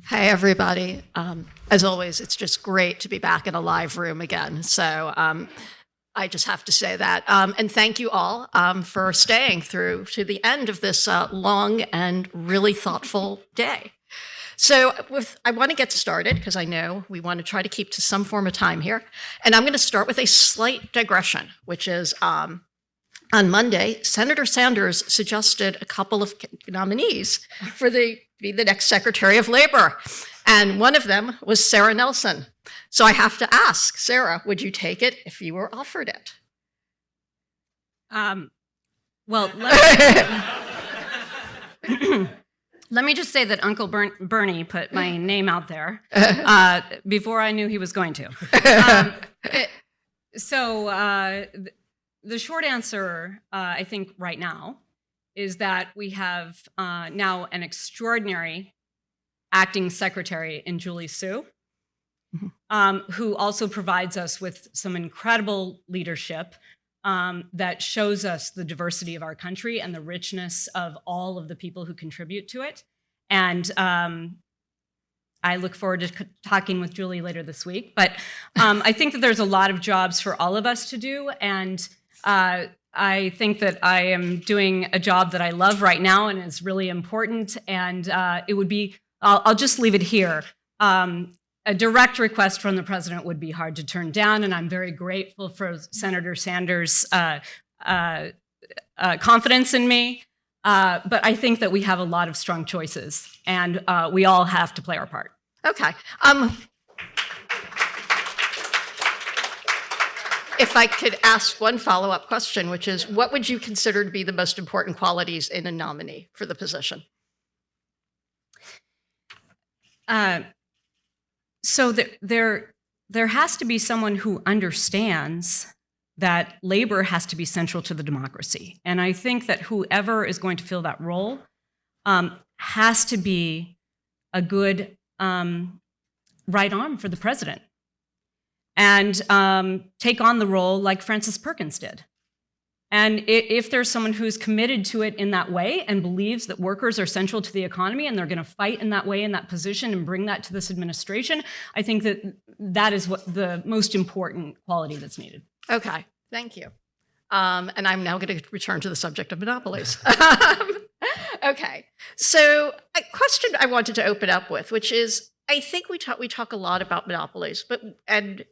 Hi, everybody. As always, it's just great to be back in a live room again. So I just have to say that. And thank you all for staying through to the end of this long and really thoughtful day. So I want to get started because I know we want to try to keep to some form of time here. And I'm going to start with a slight digression, which is on Monday, Senator Sanders suggested a couple of nominees for be the next Secretary of Labor. And one of them was Sara Nelson. So I have to ask, Sara, would you take it if you were offered it? Well, let me just say that Uncle Bernie put my name out there before I knew he was going to. The short answer, I think, right now, is that we have now an extraordinary acting secretary in Julie Su, who also provides us with some incredible leadership that shows us the diversity of our country and the richness of all of the people who contribute to it. And I look forward to talking with Julie later this week. But I think that there's a lot of jobs for all of us to do. And I think that I am doing a job that I love right now and is really important. And it would be, I'll just leave it here. A direct request from the president would be hard to turn down. And I'm very grateful for Senator Sanders' confidence in me. But I think that we have a lot of strong choices and we all have to play our part. Okay. If I could ask one follow-up question, which is, what would you consider to be the most important qualities in a nominee for the position? So there has to be someone who understands that labor has to be central to the democracy. And I think that whoever is going to fill that role has to be a good right arm for the president and take on the role like Frances Perkins did. And if there's someone who's committed to it in that way and believes that workers are central to the economy and they're going to fight in that way, in that position, and bring that to this administration, I think that that is what the most important quality that's needed. Okay, thank you. And I'm now going to return to the subject of monopolies. Okay, so a question I wanted to open up with, which is, I think we talk a lot about monopolies, and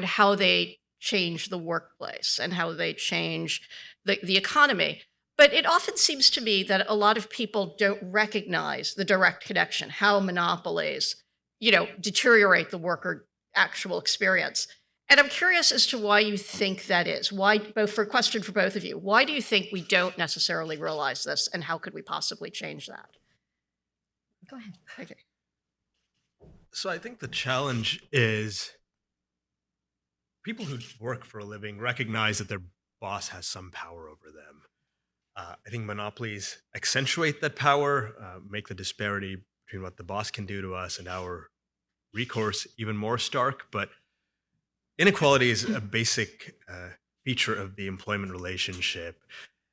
how they change the workplace and how they change the economy. But it often seems to me that a lot of people don't recognize the direct connection, how monopolies, deteriorate the worker actual experience. And I'm curious as to why you think that is. Why, for a question for both of you, why do you think we don't necessarily realize this, and how could we possibly change that? Go ahead. Okay. So I think the challenge is people who work for a living recognize that their boss has some power over them. I think monopolies accentuate that power, make the disparity between what the boss can do to us and our recourse even more stark. But inequality is a basic feature of the employment relationship.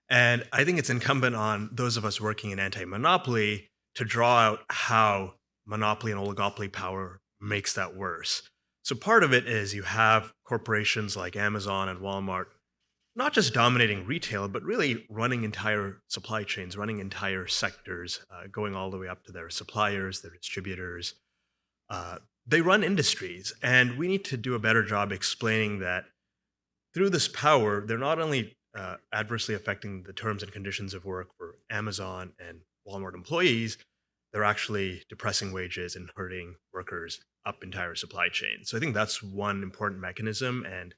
And I think it's incumbent on those of us working in anti-monopoly to draw out how monopoly and oligopoly power makes that worse. So part of it is you have corporations like Amazon and Walmart not just dominating retail, but really running entire supply chains, running entire sectors, going all the way up to their suppliers, their distributors. They run industries, and we need to do a better job explaining that through this power, they're not only adversely affecting the terms and conditions of work for Amazon and Walmart employees, they're actually depressing wages and hurting workers up entire supply chains. So I think that's one important mechanism, and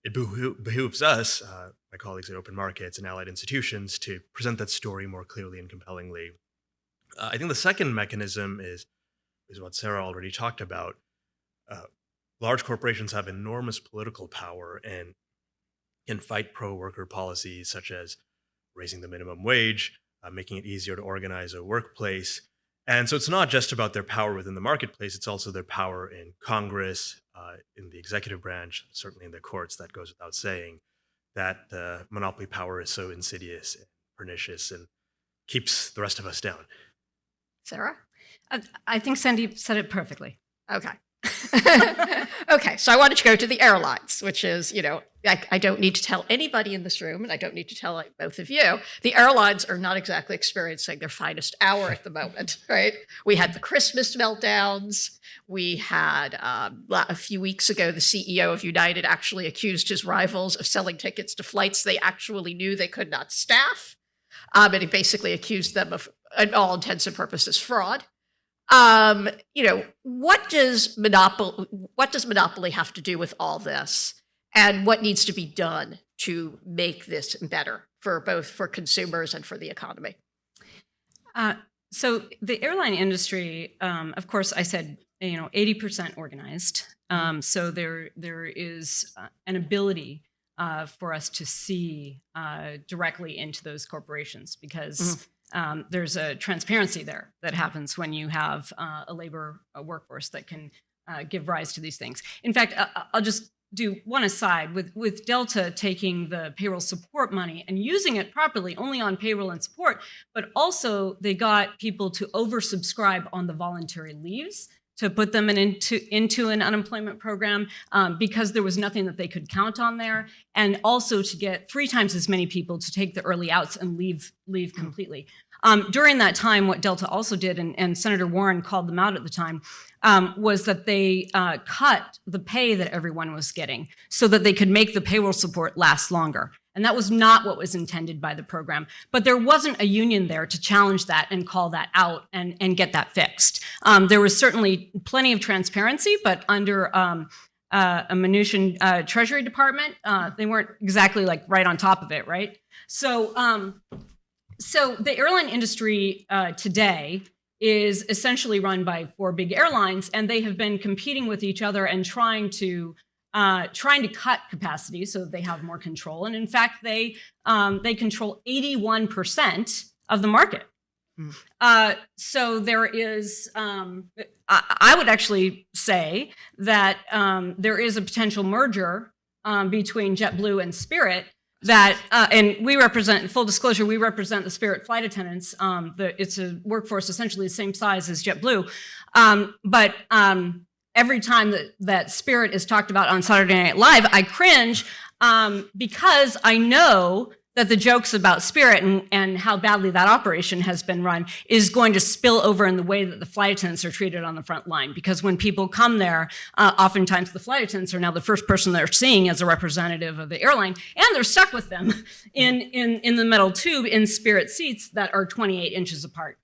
it behooves us, my colleagues at Open Markets and allied institutions, to present that story more clearly and compellingly. I think the second mechanism is what Sara already talked about. Large corporations have enormous political power and can fight pro-worker policies such as raising the minimum wage, making it easier to organize a workplace. And so it's not just about their power within the marketplace, it's also their power in Congress, in the executive branch, certainly in the courts. That goes without saying, that monopoly power is so insidious and pernicious and keeps the rest of us down. Sara? I think Sandeep said it perfectly. Okay. Okay, so I wanted to go to the airlines, which is, I don't need to tell anybody in this room, and I don't need to tell both of you, the airlines are not exactly experiencing their finest hour at the moment, right? We had the Christmas meltdowns. We had, a few weeks ago, the CEO of United actually accused his rivals of selling tickets to flights they actually knew they could not staff. And he basically accused them of, at all intents and purposes, fraud. What does monopoly have to do with all this, and what needs to be done to make this better for consumers and for the economy? So the airline industry, of course, I said 80% organized. So there is an ability for us to see directly into those corporations because. There's a transparency there that happens when you have a labor workforce that can give rise to these things. In fact, I'll just do one aside. With Delta taking the payroll support money and using it properly only on payroll and support, but also they got people to oversubscribe on the voluntary leaves to put them into an unemployment program because there was nothing that they could count on there, and also to get 3 times as many people to take the early outs and leave completely. During that time, what Delta also did, and Senator Warren called them out at the time, was that they cut the pay that everyone was getting so that they could make the payroll support last longer. And that was not what was intended by the program. But there wasn't a union there to challenge that and call that out and get that fixed. There was certainly plenty of transparency, but under a Mnuchin Treasury Department, they weren't exactly right on top of it, right? So the airline industry today is essentially run by 4 big airlines, and they have been competing with each other and trying to cut capacity so that they have more control. And in fact, they control 81% of the market. So there is, I would actually say that there is a potential merger between JetBlue and Spirit that, and we represent, full disclosure, we represent the Spirit flight attendants. It's a workforce essentially the same size as JetBlue. But every time that Spirit is talked about on Saturday Night Live, I cringe because I know that the jokes about Spirit and how badly that operation has been run is going to spill over in the way that the flight attendants are treated on the front line. Because when people come there, oftentimes the flight attendants are now the first person they're seeing as a representative of the airline, and they're stuck with them in the metal tube in Spirit seats that are 28 inches apart.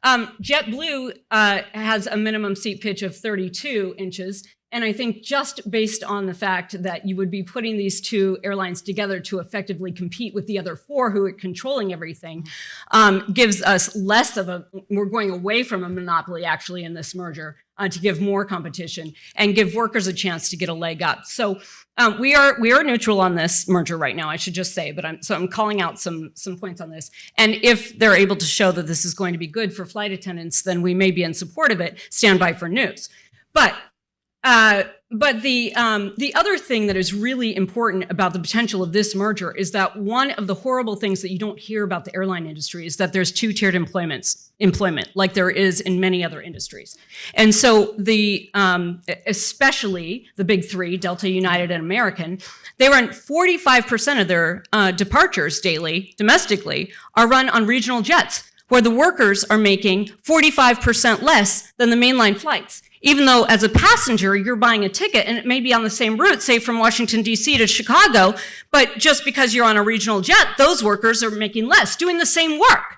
JetBlue has a minimum seat pitch of 32 inches. And I think just based on the fact that you would be putting these 2 airlines together to effectively compete with the other 4 who are controlling everything, gives us less of we're going away from a monopoly actually in this merger to give more competition and give workers a chance to get a leg up. So we are neutral on this merger right now, I should just say, but I'm calling out some points on this. And if they're able to show that this is going to be good for flight attendants, then we may be in support of it. Stand by for news. But the other thing that is really important about the potential of this merger is that one of the horrible things that you don't hear about the airline industry is that there's 2-tiered employment, like there is in many other industries. And so especially the big 3, Delta, United, and American, they run 45% of their departures daily, domestically, are run on regional jets, where the workers are making 45% less than the mainline flights. Even though as a passenger, you're buying a ticket and it may be on the same route, say from Washington, D.C. to Chicago, but just because you're on a regional jet, those workers are making less, doing the same work.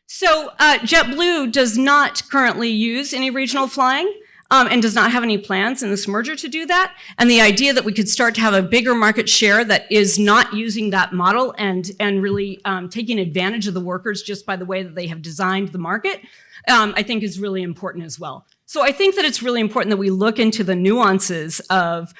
So JetBlue does not currently use any regional flying and does not have any plans in this merger to do that. And the idea that we could start to have a bigger market share that is not using that model and really taking advantage of the workers just by the way that they have designed the market, I think is really important as well. So I think that it's really important that we look into the nuances of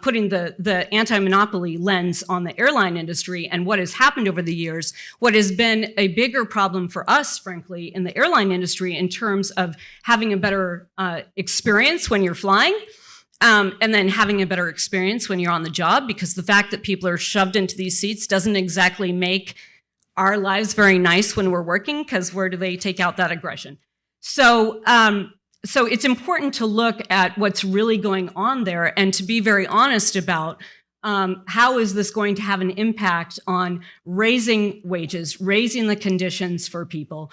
putting the anti-monopoly lens on the airline industry and what has happened over the years. What has been a bigger problem for us, frankly, in the airline industry in terms of having a better experience when you're flying, and then having a better experience when you're on the job, because the fact that people are shoved into these seats doesn't exactly make our lives very nice when we're working, because where do they take out that aggression? So, so it's important to look at what's really going on there and to be very honest about how is this going to have an impact on raising wages, raising the conditions for people,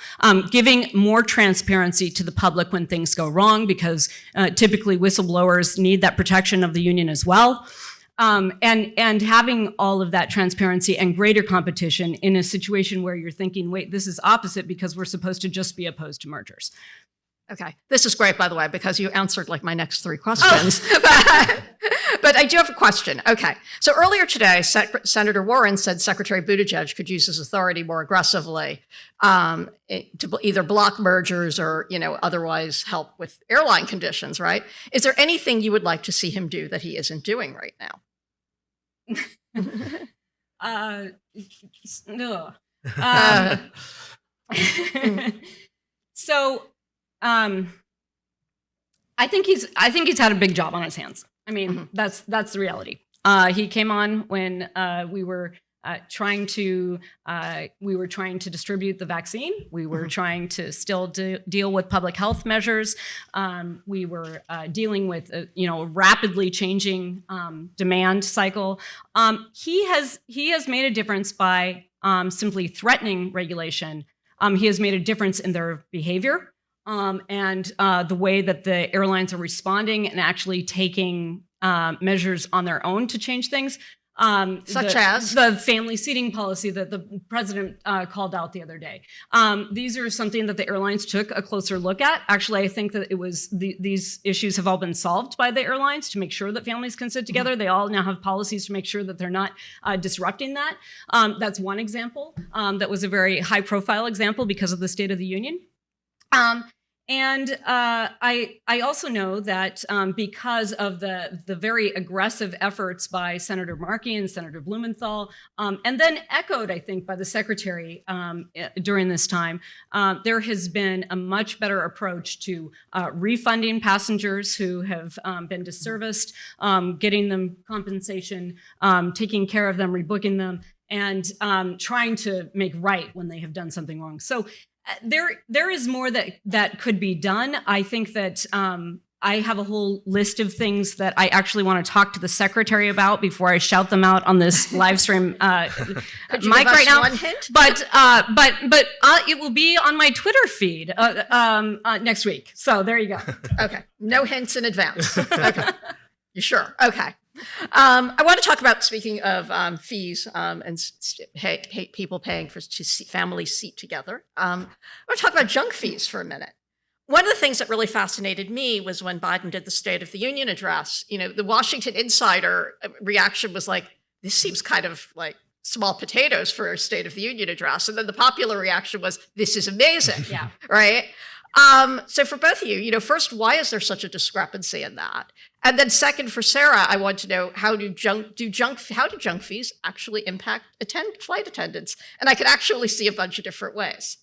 giving more transparency to the public when things go wrong, because typically whistleblowers need that protection of the union as well. And having all of that transparency and greater competition in a situation where you're thinking, wait, this is opposite because we're supposed to just be opposed to mergers. Okay. This is great, by the way, because you answered like my next 3 questions. But I do have a question. Okay. So earlier today, Senator Warren said Secretary Buttigieg could use his authority more aggressively to either block mergers or, otherwise help with airline conditions, right? Is there anything you would like to see him do that he isn't doing right now? No. So, I think he's had a big job on his hands. I mean, that's the reality. He came on when we were trying to distribute the vaccine. We were trying to still deal with public health measures. We were dealing with a rapidly changing demand cycle. He has made a difference by simply threatening regulation. He has made a difference in their behavior. And the way that the airlines are responding and actually taking measures on their own to change things. Such as? The family seating policy that the president called out the other day. These are something that the airlines took a closer look at. Actually, I think that it was these issues have all been solved by the airlines to make sure that families can sit together. They all now have policies to make sure that they're not disrupting that. That's one example. That was a very high profile example because of the State of the Union. And I also know that because of the very aggressive efforts by Senator Markey and Senator Blumenthal, and then echoed, I think, by the Secretary during this time, there has been a much better approach to refunding passengers who have been disserviced, getting them compensation, taking care of them, rebooking them, and trying to make right when they have done something wrong. So there is more that could be done. I think that I have a whole list of things that I actually want to talk to the secretary about before I shout them out on this live stream Could you mic give us right now. one hint? But it will be on my Twitter feed next week. So there you go. Okay. No hints in advance. Okay. You sure? Okay. I want to talk about, speaking of fees and people paying to see families seat together. I want to talk about junk fees for a minute. One of the things that really fascinated me was when Biden did the State of the Union address. The Washington Insider reaction was like, this seems kind of like small potatoes for a State of the Union address. And then the popular reaction was, this is amazing. Yeah. Right? So for both of you, first, why is there such a discrepancy in that? And then second, for Sara, I want to know, how do junk fees actually impact flight attendants? And I could actually see a bunch of different ways.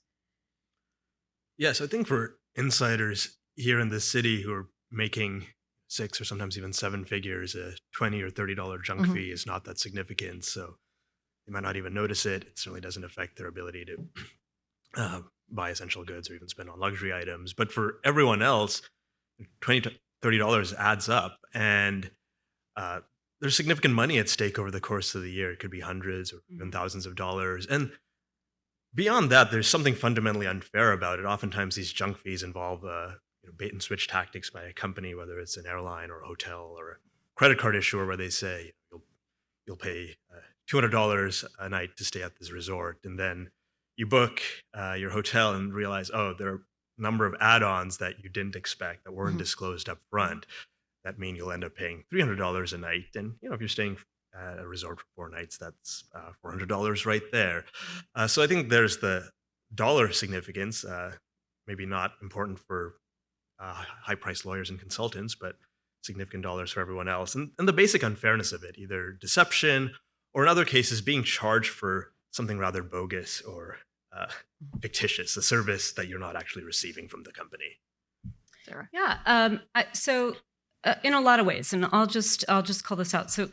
Yes, I think for insiders here in the city who are making 6 or sometimes even 7 figures, a $20 or $30 junk fee is not that significant. So they might not even notice it. It certainly doesn't affect their ability to buy essential goods or even spend on luxury items. But for everyone else, $20 to $30 adds up, and there's significant money at stake over the course of the year. It could be hundreds or even thousands of dollars. And beyond that, there's something fundamentally unfair about it. Oftentimes these junk fees involve bait and switch tactics by a company, whether it's an airline or a hotel or a credit card issuer, where they say you'll pay $200 a night to stay at this resort, and then you book your hotel and realize, there are a number of add-ons that you didn't expect that weren't disclosed up front. That mean you'll end up paying $300 a night. And if you're staying at a resort for 4 nights, that's $400 right there. So I think there's the dollar significance, maybe not important for high-priced lawyers and consultants, but significant dollars for everyone else. And the basic unfairness of it, either deception or in other cases being charged for something rather bogus or fictitious, a service that you're not actually receiving from the company. Sara? Yeah. So in a lot of ways, and I'll just call this out. So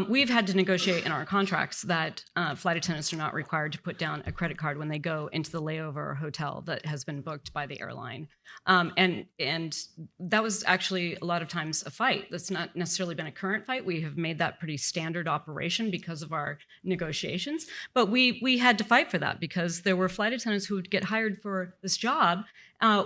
we've had to negotiate in our contracts that flight attendants are not required to put down a credit card when they go into the layover hotel that has been booked by the airline. And that was actually a lot of times a fight. That's not necessarily been a current fight. We have made that pretty standard operation because of our negotiations. But we had to fight for that because there were flight attendants who would get hired for this job,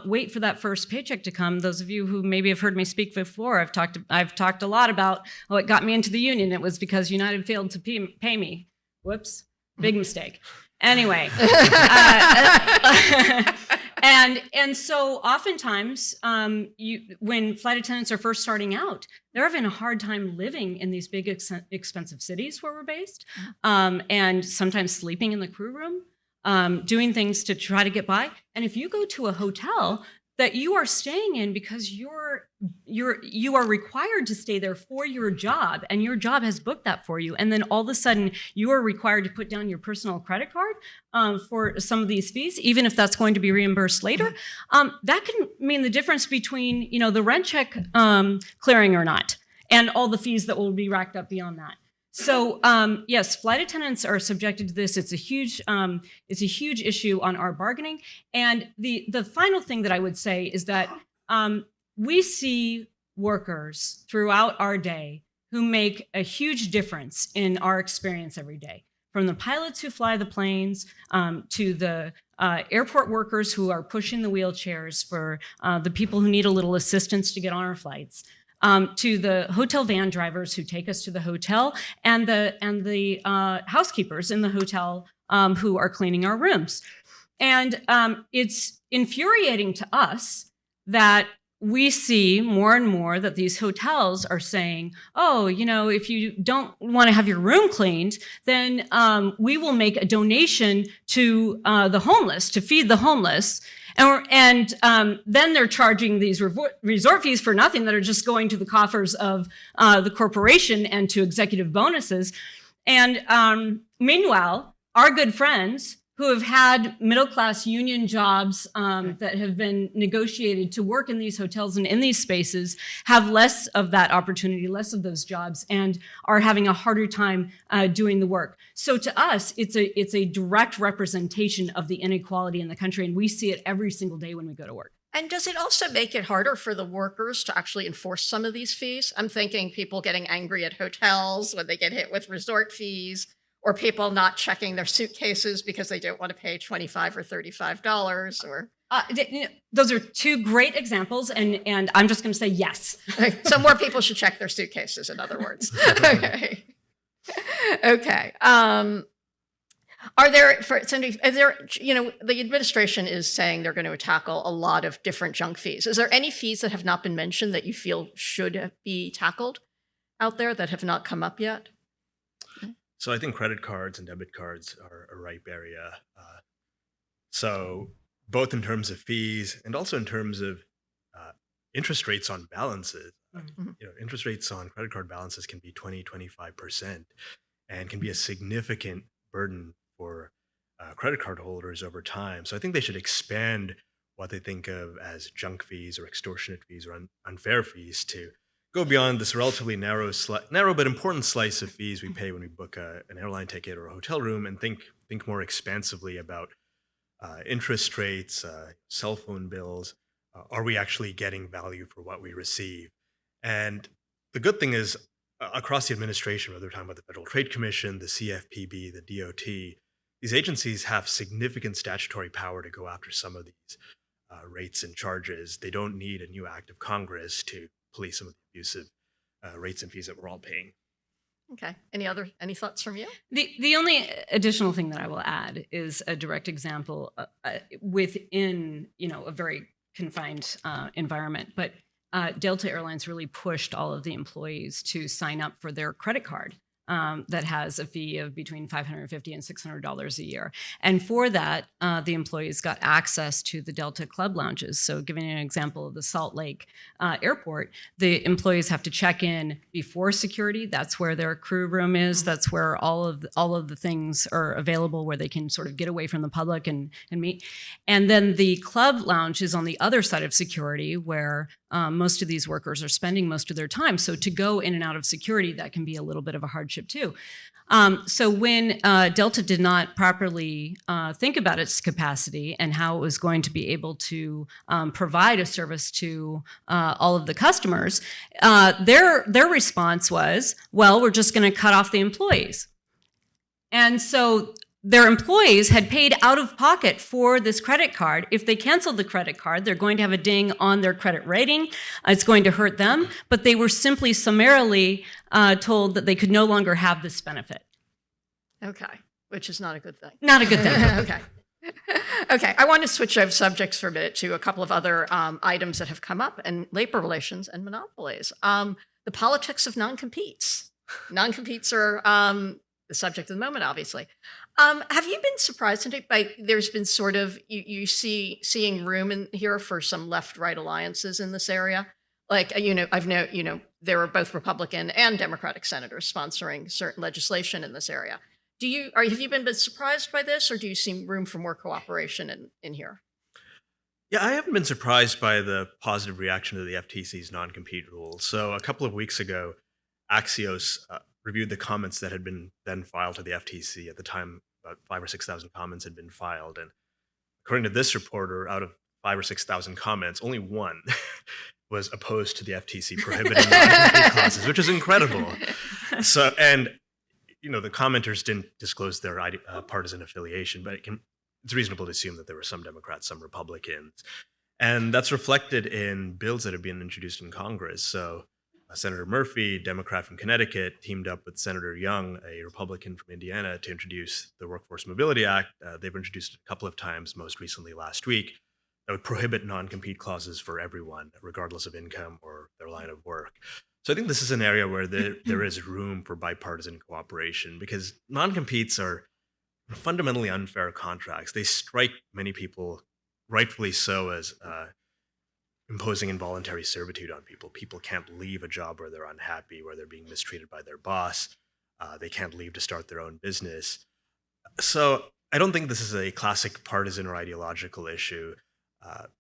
wait for that first paycheck to come. Those of you who maybe have heard me speak before, I've talked a lot about what got me into the union. It was because United failed to pay me. Whoops, big mistake. Anyway, and so oftentimes, when flight attendants are first starting out, they're having a hard time living in these big expensive cities where we're based, and sometimes sleeping in the crew room. Doing things to try to get by. And if you go to a hotel that you are staying in because you are required to stay there for your job, and your job has booked that for you, and then all of a sudden you are required to put down your personal credit card for some of these fees, even if that's going to be reimbursed later, that can mean the difference between the rent check clearing or not, and all the fees that will be racked up beyond that. So yes, flight attendants are subjected to this. It's a huge issue on our bargaining. And the final thing that I would say is that we see workers throughout our day who make a huge difference in our experience every day. From the pilots who fly the planes to the airport workers who are pushing the wheelchairs for the people who need a little assistance to get on our flights. To the hotel van drivers who take us to the hotel, and the housekeepers in the hotel who are cleaning our rooms. And it's infuriating to us that we see more and more that these hotels are saying, oh, if you don't want to have your room cleaned, then we will make a donation to the homeless, to feed the homeless. And then they're charging these resort fees for nothing that are just going to the coffers of the corporation and to executive bonuses. And meanwhile, our good friends who have had middle-class union jobs that have been negotiated to work in these hotels and in these spaces have less of that opportunity, less of those jobs, and are having a harder time doing the work. So to us, it's a direct representation of the inequality in the country, and we see it every single day when we go to work. And does it also make it harder for the workers to actually enforce some of these fees? I'm thinking people getting angry at hotels when they get hit with resort fees, or people not checking their suitcases because they don't want to pay $25 or $35, or those are two great exampps, and I'm just going to say yes. So more people should check their suitcases, in other words. Okay. Okay. Are there, Sandeep, the administration is saying they're going to tackle a lot of different junk fees. Is there any fees that have not been mentioned that you feel should be tackled out there that have not come up yet? So I think credit cards and debit cards are a ripe area. So both in terms of fees and also in terms of interest rates on balances. Mhm. Interest rates on credit card balances can be 20-25% and can be a significant burden for credit card holders over time. So I think they should expand what they think of as junk fees or extortionate fees or unfair fees to go beyond this relatively narrow but important slice of fees we pay when we book an airline ticket or a hotel room, and think more expansively about interest rates, cell phone bills. Are we actually getting value for what we receive? And the good thing is, across the administration, whether we're talking about the Federal Trade Commission, the CFPB, the DOT, these agencies have significant statutory power to go after some of these rates and charges. They don't need a new act of Congress to police some of the abusive rates and fees that we're all paying. Okay. Any thoughts from you? The only additional thing that I will add is a direct example within a very confined environment. But Delta Airlines really pushed all of the employees to sign up for their credit card that has a fee of between $550 and $600 a year. And for that, the employees got access to the Delta Club lounges. So giving you an example of the Salt Lake airport, the employees have to check in before security. That's where their crew room is. That's where all of the things are available, where they can sort of get away from the public and meet. And then the club lounge is on the other side of security, where most of these workers are spending most of their time. So to go in and out of security, that can be a little bit of a hardship too. So when Delta did not properly think about its capacity and how it was going to be able to provide a service to all of the customers, their response was, well, we're just going to cut off the employees. And so their employees had paid out of pocket for this credit card. If they canceled the credit card, they're going to have a ding on their credit rating. It's going to hurt them. But they were simply summarily told that they could no longer have this benefit. Okay, which is not a good thing. Not a good thing. Okay. Okay, I want to switch over subjects for a minute to a couple of other items that have come up in labor relations and monopolies. The politics of non-competes. Non-competes are the subject of the moment, obviously. Have you been surprised by there's been sort of seeing room in here for some left-right alliances in this area? Like there are both Republican and Democratic senators sponsoring certain legislation in this area. Have you been surprised by this, or do you see room for more cooperation in here? Yeah, I haven't been surprised by the positive reaction to the FTC's non-compete rules. So a couple of weeks ago, Axios reviewed the comments that had been then filed to the FTC. At the time, about 5,000 or 6,000 comments had been filed. And according to this reporter, out of 5,000 or 6,000 comments, only one was opposed to the FTC prohibiting non-compete clauses, which is incredible. So, and the commenters didn't disclose their partisan affiliation, but it's reasonable to assume that there were some Democrats, some Republicans. And that's reflected in bills that have been introduced in Congress. So Senator Murphy, Democrat from Connecticut, teamed up with Senator Young, a Republican from Indiana, to introduce the Workforce Mobility Act. They've introduced it a couple of times, most recently last week, that would prohibit non-compete clauses for everyone, regardless of income or their line of work. So I think this is an area where there is room for bipartisan cooperation, because non-competes are fundamentally unfair contracts. They strike many people, rightfully so, as imposing involuntary servitude on people. People can't leave a job where they're unhappy, where they're being mistreated by their boss. They can't leave to start their own business. So I don't think this is a classic partisan or ideological issue.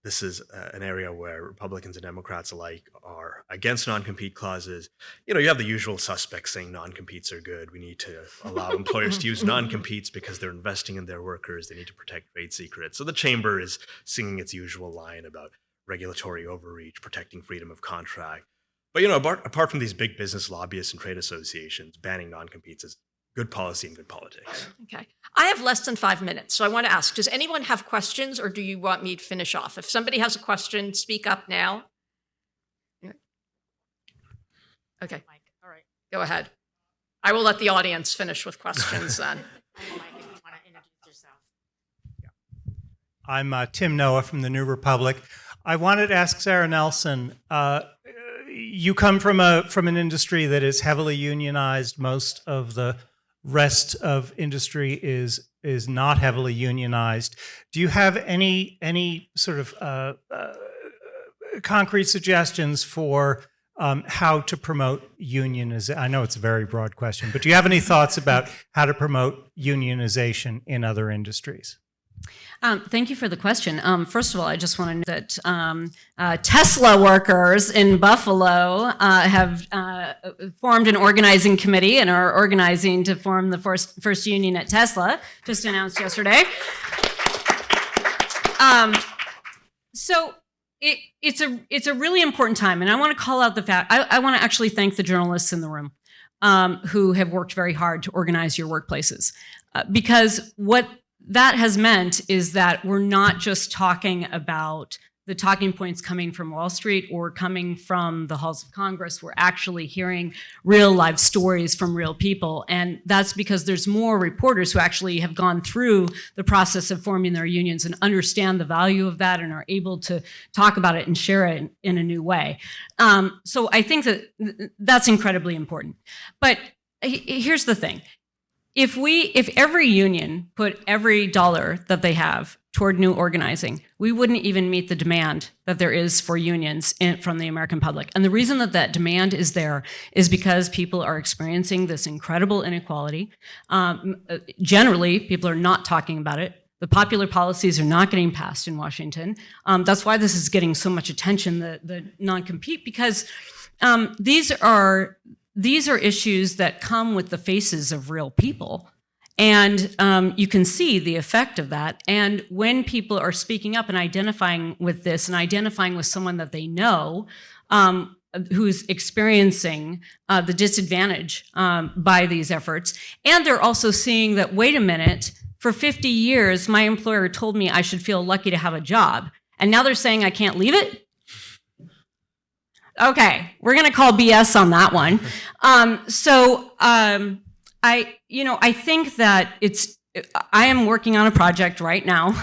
This is an area where Republicans and Democrats alike are against non-compete clauses. You have the usual suspects saying non-competes are good. We need to allow employers to use non-competes because they're investing in their workers. They need to protect trade secrets. So the chamber is singing its usual line about regulatory overreach, protecting freedom of contract. But apart from these big business lobbyists and trade associations, banning non-competes is good policy and good politics. Okay. I have less than 5 minutes, so I want to ask, does anyone have questions, or do you want me to finish off? If somebody has a question, speak up now. Okay. All right. Go ahead. I will let the audience finish with questions then. Mike, if you want to introduce yourself. I'm Tim Noah from the New Republic. I wanted to ask Sara Nelson, you come from an industry that is heavily unionized. Most of the rest of industry is not heavily unionized. Do you have any sort of concrete suggestions for how to promote unionization? I know it's a very broad question, but do you have any thoughts about how to promote unionization in other industries? Thank you for the question. First of all, I just want to know that Tesla workers in Buffalo have formed an organizing committee and are organizing to form the first union at Tesla, just announced yesterday. So it's a really important time, and I want to call out the fact, I want to actually thank the journalists in the room who have worked very hard to organize your workplaces, because what that has meant is that we're not just talking about the talking points coming from Wall Street or coming from the halls of Congress. We're actually hearing real live stories from real people. And that's because there's more reporters who actually have gone through the process of forming their unions and understand the value of that and are able to talk about it and share it in a new way. So I think that that's incredibly important. But here's the thing. If every union put every dollar that they have toward new organizing, we wouldn't even meet the demand that there is for unions from the American public. And the reason that demand is there is because people are experiencing this incredible inequality. Generally, people are not talking about it. The popular policies are not getting passed in Washington. That's why this is getting so much attention, the non-compete, because these are issues that come with the faces of real people. And you can see the effect of that. And when people are speaking up and identifying with this and identifying with someone that they know who's experiencing the disadvantage by these efforts, and they're also seeing that, wait a minute, for 50 years, my employer told me I should feel lucky to have a job. And now they're saying I can't leave it? Okay, we're going to call BS on that one. I think that I am working on a project right now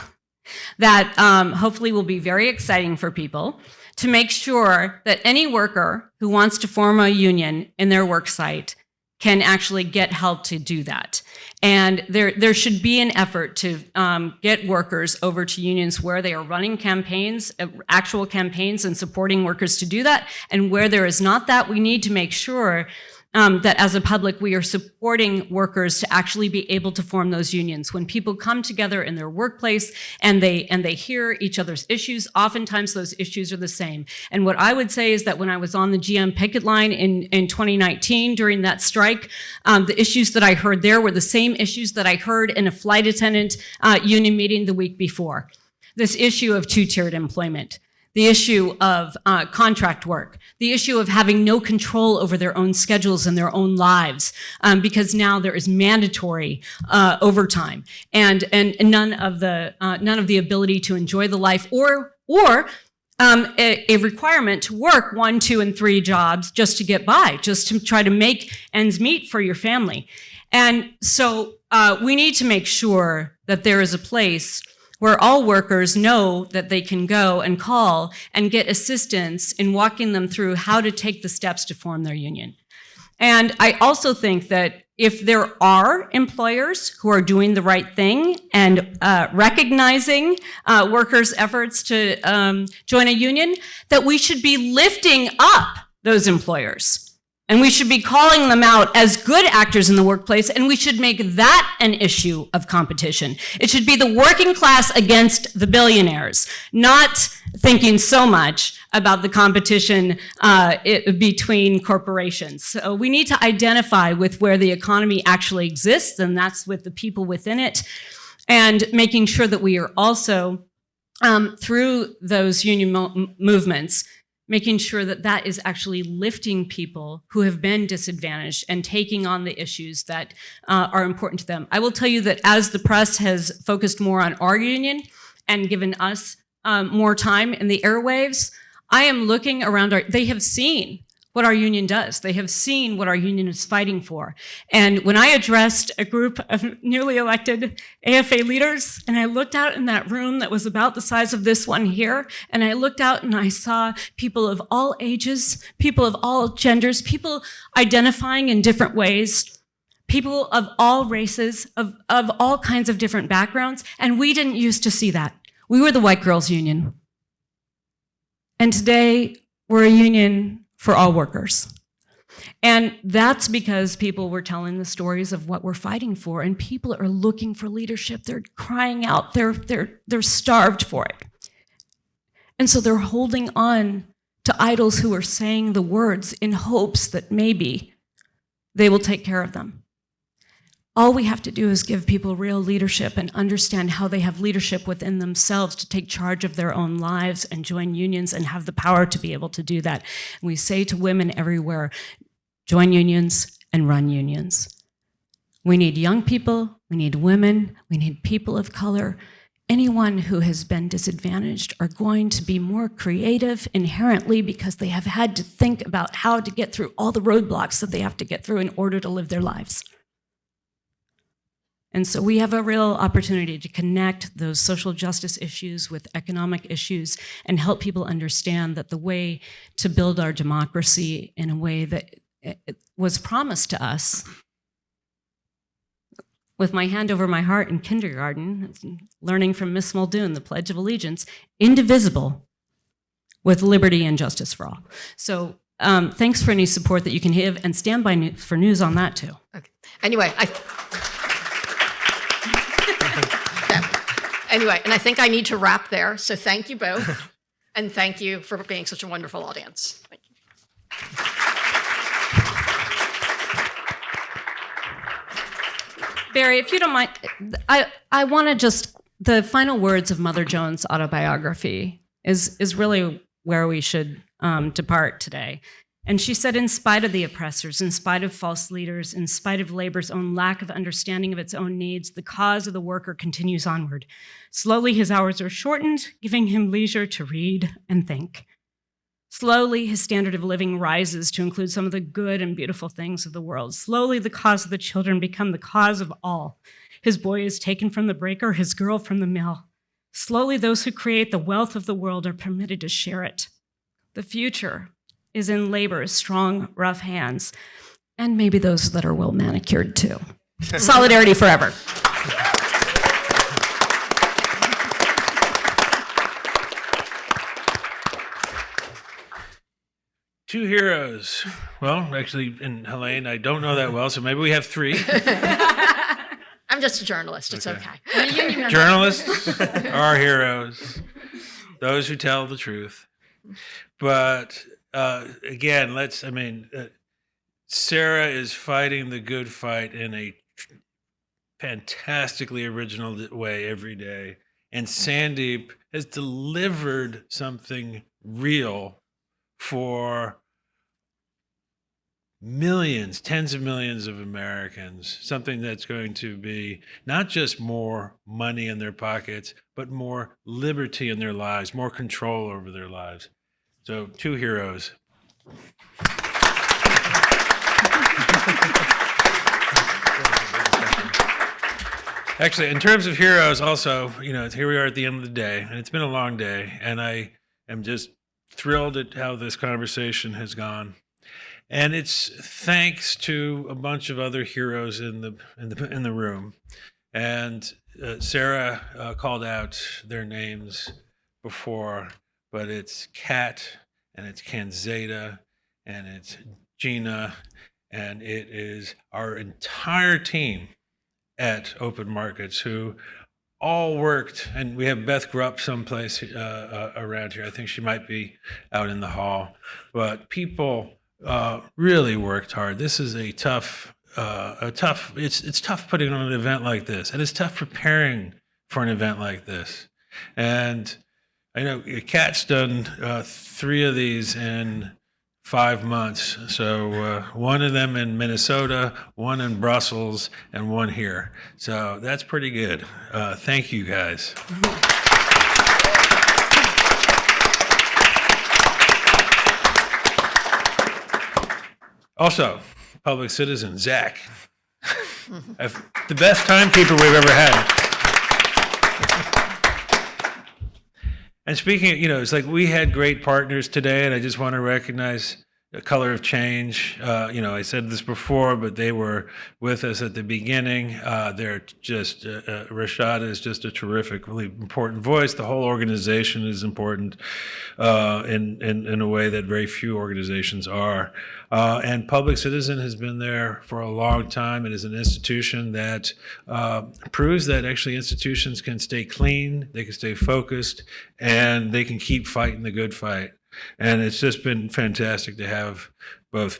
that hopefully will be very exciting for people, to make sure that any worker who wants to form a union in their work site can actually get help to do that. And there should be an effort to get workers over to unions where they are running campaigns, actual campaigns, and supporting workers to do that. And where there is not that, we need to make sure that as a public, we are supporting workers to actually be able to form those unions. When people come together in their workplace and they hear each other's issues, oftentimes those issues are the same. And what I would say is that when I was on the GM picket line in 2019 during that strike, the issues that I heard there were the same issues that I heard in a flight attendant union meeting the week before. This issue of two-tiered employment, the issue of contract work, the issue of having no control over their own schedules and their own lives, because now there is mandatory overtime and none of the ability to enjoy the life or a requirement to work 1, 2, and 3 jobs just to get by, just to try to make ends meet for your family. And so we need to make sure that there is a place where all workers know that they can go and call and get assistance in walking them through how to take the steps to form their union. And I also think that if there are employers who are doing the right thing and recognizing workers' efforts to join a union, that we should be lifting up those employers. And we should be calling them out as good actors in the workplace, and we should make that an issue of competition. It should be the working class against the billionaires, not thinking so much about the competition between corporations. So we need to identify with where the economy actually exists, and that's with the people within it, and making sure that we are also, through those union movements, making sure that that is actually lifting people who have been disadvantaged and taking on the issues that are important to them. I will tell you that as the press has focused more on our union and given us more time in the airwaves, I am looking around they have seen what our union does. They have seen what our union is fighting for. And when I addressed a group of newly elected AFA leaders, and I looked out in that room that was about the size of this one here, and I looked out and I saw people of all ages, people of all genders, people identifying in different ways, people of all races, of all kinds of different backgrounds, and we didn't used to see that. We were the white girls' union. And today, we're a union for all workers. And that's because people were telling the stories of what we're fighting for, and people are looking for leadership. They're crying out. They're starved for it. And so they're holding on to idols who are saying the words in hopes that maybe they will take care of them. All we have to do is give people real leadership and understand how they have leadership within themselves to take charge of their own lives and join unions and have the power to be able to do that. And we say to women everywhere, join unions and run unions. We need young people, we need women, we need people of color. Anyone who has been disadvantaged are going to be more creative inherently because they have had to think about how to get through all the roadblocks that they have to get through in order to live their lives. And so we have a real opportunity to connect those social justice issues with economic issues and help people understand that the way to build our democracy in a way that was promised to us with my hand over my heart in kindergarten, learning from Miss Muldoon, the Pledge of Allegiance, indivisible, with liberty and justice for all. So thanks for any support that you can give, and stand by for news on that too. Okay. Anyway, Anyway, and I think I need to wrap there. So thank you both, and thank you for being such a wonderful audience. Thank you. Barry, if you don't mind, I want to just, the final words of Mother Jones' autobiography is really where we should depart today. And she said, in spite of the oppressors, in spite of false leaders, in spite of labor's own lack of understanding of its own needs, the cause of the worker continues onward. Slowly, his hours are shortened, giving him leisure to read and think. Slowly, his standard of living rises to include some of the good and beautiful things of the world. Slowly, the cause of the children become the cause of all. His boy is taken from the breaker, his girl from the mill. Slowly, those who create the wealth of the world are permitted to share it. The future is in labor's strong, rough hands, and maybe those that are well manicured too. Solidarity forever. Two heroes. Well, actually, in Helaine, I don't know that well, so maybe we have three. I'm just a journalist. It's okay. Journalists are heroes, those who tell the truth. But again, Sara is fighting the good fight in a fantastically original way every day. And Sandeep has delivered something real for millions, tens of millions of Americans, something that's going to be not just more money in their pockets, but more liberty in their lives, more control over their lives. So, two heroes. Actually, in terms of heroes, also, here we are at the end of the day, and it's been a long day, and I am just thrilled at how this conversation has gone. And it's thanks to a bunch of other heroes in the room. And Sara called out their names before, but it's Kat, and it's Kanzada, and it's Gina, and it is our entire team at Open Markets who all worked, and we have Beth Grupp someplace around here. I think she might be out in the hall, but people really worked hard. This is it's tough putting on an event like this, and it's tough preparing for an event like this. And I know Kat's done 3 of these in 5 months. So one of them in Minnesota, one in Brussels, and one here. So that's pretty good. Thank you, guys. Also, public citizen, Zach. The best timekeeper we've ever had. And speaking of, it's like we had great partners today, and I just want to recognize the Color of Change. I said this before, but they were with us at the beginning. They're just, Rashad is just a terrific, really important voice. The whole organization is important in a way that very few organizations are. And Public Citizen has been there for a long time. It is an institution that proves that actually institutions can stay clean, they can stay focused, and they can keep fighting the good fight. And it's just been fantastic to have both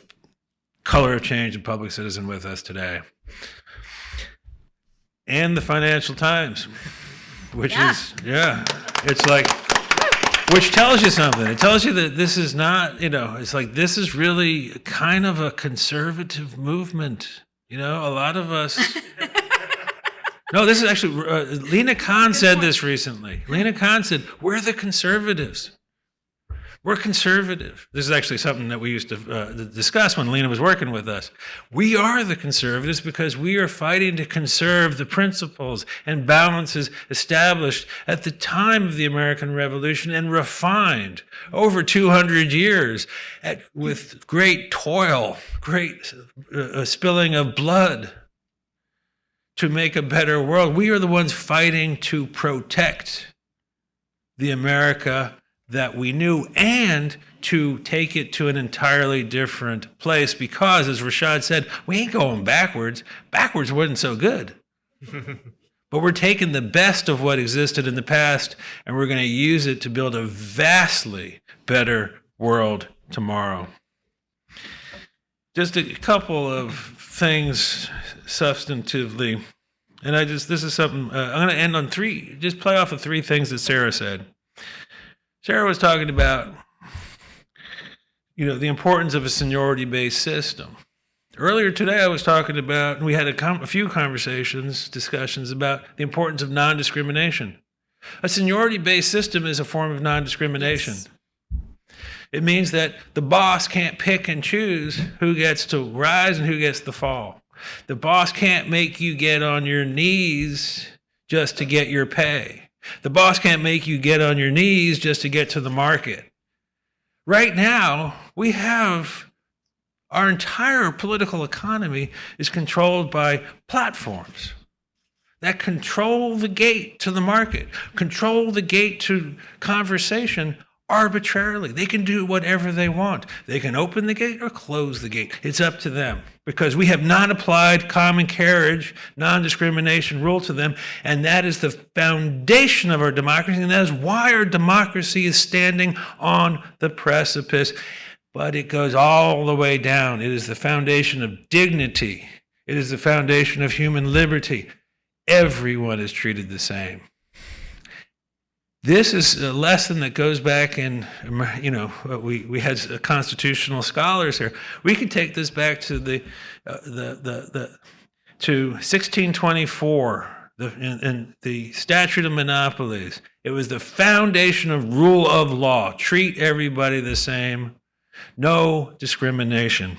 Color of Change and Public Citizen with us today. And the Financial Times, which it's like, which tells you something. It tells you that this is not, it's like this is really kind of a conservative movement. A lot of us. No, this is actually, Lena Khan said this recently. Lena Khan said, we're the conservatives. We're conservative. This is actually something that we used to discuss when Lena was working with us. We are the conservatives because we are fighting to conserve the principles and balances established at the time of the American Revolution and refined over 200 years with great toil, great spilling of blood. to make a better world. We are the ones fighting to protect the America that we knew and to take it to an entirely different place because, as Rashad said, we ain't going backwards. Backwards wasn't so good. But we're taking the best of what existed in the past and we're going to use it to build a vastly better world tomorrow. Just a couple of things substantively. And this is something, I'm going to end on just play off of three things that Sara said. Sara was talking about, the importance of a seniority-based system. Earlier today, I was talking about, we had a few discussions about the importance of non-discrimination. A seniority-based system is a form of non-discrimination. Yes. It means that the boss can't pick and choose who gets to rise and who gets to fall. The boss can't make you get on your knees just to get your pay. The boss can't make you get on your knees just to get to the market. Right now, we have our entire political economy is controlled by platforms that control the gate to the market, control the gate to conversation arbitrarily. They can do whatever they want. They can open the gate or close the gate. It's up to them because we have not applied common carriage, non-discrimination rule to them, and that is the foundation of our democracy, and that is why our democracy is standing on the precipice. But it goes all the way down. It is the foundation of dignity. It is the foundation of human liberty. Everyone is treated the same. This is a lesson that goes back in, we had constitutional scholars here. We could take this back to to 1624, in the Statute of Monopolies. It was the foundation of rule of law. Treat everybody the same. No discrimination,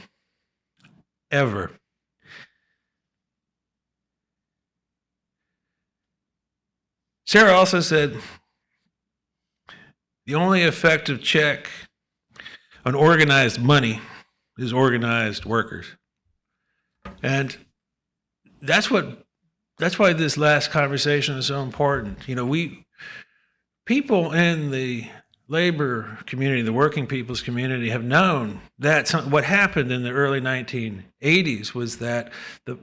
ever. Sara also said, the only effective check on organized money is organized workers. And that's why this last conversation is so important. People in the labor community, the working people's community, have known that what happened in the early 1980s was that the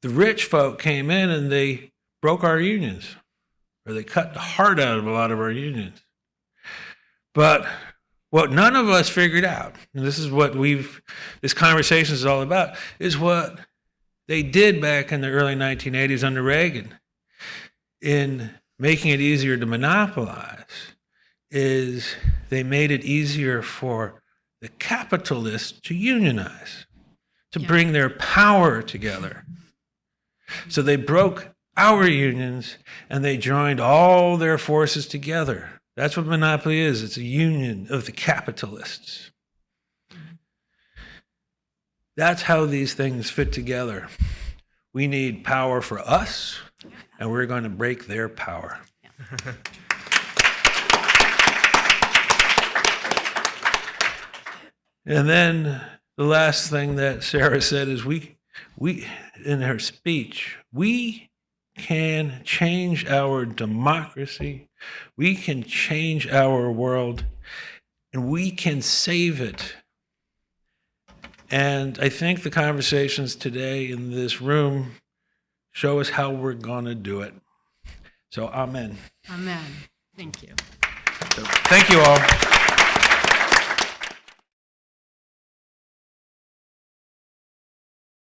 rich folk came in and they broke our unions, or they cut the heart out of a lot of our unions. But what none of us figured out, and this is what this conversation is all about, is what they did back in the early 1980s under Reagan in making it easier to monopolize, is they made it easier for the capitalists to unionize, to bring their power together. So they broke our unions and they joined all their forces together. That's what monopoly is. It's a union of the capitalists. That's how these things fit together. We need power for us, and we're going to break their power. And then the last thing that Sara said is we in her speech, we can change our democracy, we can change our world, and we can save it. And I think the conversations today in this room show us how we're going to do it. So, amen. Amen. Thank you. So, thank you all.